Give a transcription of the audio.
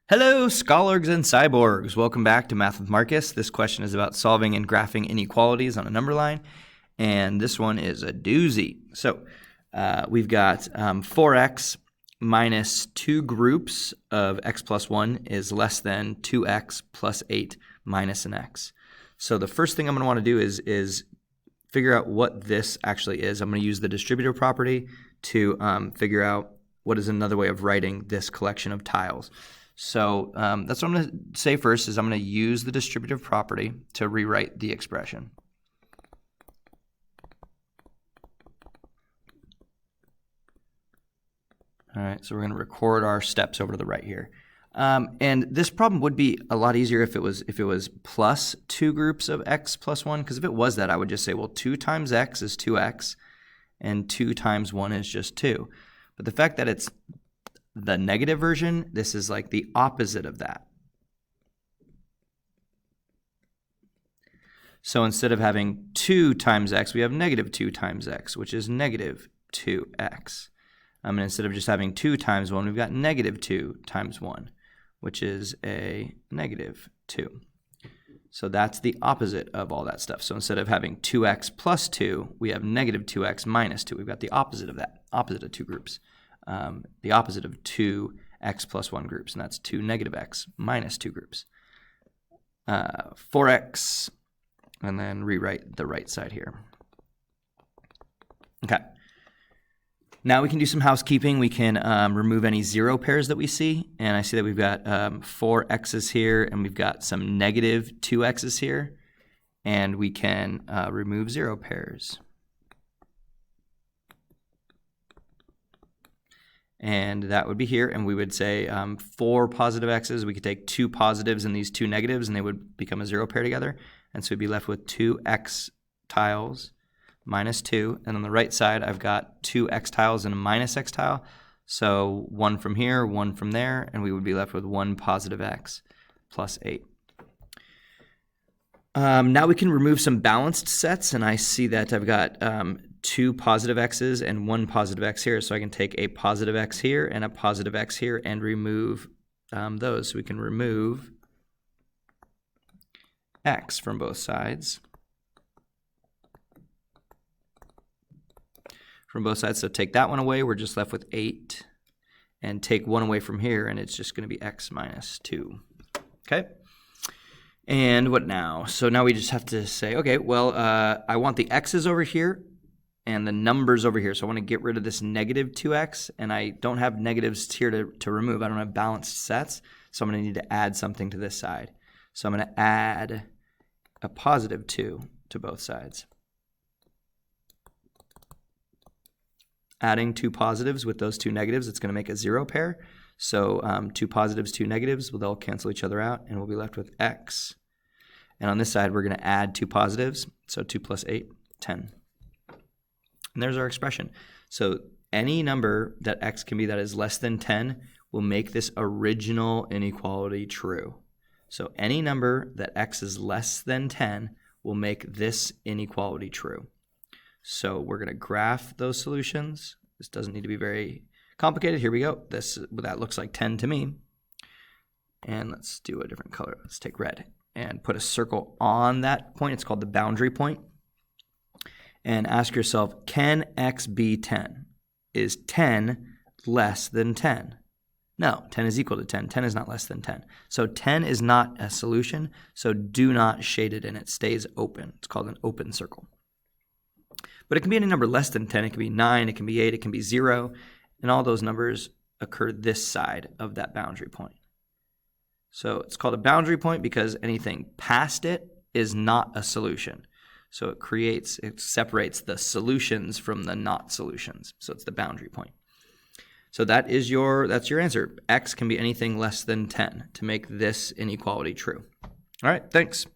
Hello, scholars and cyborgs. Welcome back to Math with Marcus. This question is about solving and graphing inequalities on a number line, and this one is a doozy. So we've got 4x minus 2 groups of x plus 1 is less than 2x plus 8 minus an x. So the first thing I'm going to want to do is figure out what this actually is. I'm going to use the distributive property to figure out what is another way of writing this collection of tiles. So that's what I'm going to say first is I'm going to use the distributive property to rewrite the expression. All right, so we're going to record our steps over to the right here. And this problem would be a lot easier if it was plus 2 groups of x plus 1, because if it was that, I would just say, well, 2 times x is 2x, and 2 times 1 is just 2. But the fact that it's the negative version, this is like the opposite of that. So instead of having 2 times x, we have negative 2 times x, which is negative 2x. And instead of just having 2 times 1, we've got negative 2 times 1, which is a negative 2. So that's the opposite of all that stuff. So instead of having 2x plus 2, we have negative 2x minus 2. We've got the opposite of that, opposite of 2 groups. The opposite of 2x plus 1 groups, and that's 2 negative x minus 2 groups. 4x, and then rewrite the right side here. Okay. Now we can do some housekeeping. We can remove any 0 pairs that we see, and I see that we've got 4 x's here, and we've got some negative 2 x's here, and we can remove 0 pairs. And that would be here, and we would say 4 positive x's. We could take 2 positives and these 2 negatives, and they would become a 0 pair together. And so we'd be left with 2x tiles minus 2. And on the right side, I've got 2 x tiles and a minus x tile. So 1 from here, 1 from there, and we would be left with 1 positive x plus 8. Now we can remove some balanced sets, and I see that I've got 2 positive x's and 1 positive x here, so I can take a positive x here and a positive x here and remove those. So we can remove x from both sides. From both sides, so take that one away, we're just left with 8, and take 1 away from here, and it's just going to be x minus 2. Okay? And what now? So now we just have to say, okay, well, I want the x's over here and the numbers over here. So I want to get rid of this negative 2x, and I don't have negatives here to remove. I don't have balanced sets, so I'm going to need to add something to this side. So I'm going to add a positive 2 to both sides. Adding 2 positives with those 2 negatives, it's going to make a 0 pair. So 2 positives, 2 negatives, well, they'll cancel each other out, and we'll be left with x. And on this side, we're going to add 2 positives. So 2 plus 8, 10. And there's our expression. So any number that x can be that is less than 10 will make this original inequality true. So any number that x is less than 10 will make this inequality true. So we're going to graph those solutions. This doesn't need to be very complicated. Here we go. That looks like 10 to me. And let's do a different color. Let's take red and put a circle on that point. It's called the boundary point. And ask yourself, can x be 10? Is 10 less than 10? No, 10 is equal to 10. 10 is not less than 10. So 10 is not a solution, so do not shade it in. It stays open. It's called an open circle. But it can be any number less than 10. It can be 9, it can be 8, it can be 0. And all those numbers occur this side of that boundary point. So it's called a boundary point because anything past it is not a solution. So it separates the solutions from the not solutions. So it's the boundary point. So that's your answer. X can be anything less than 10 to make this inequality true. All right, thanks.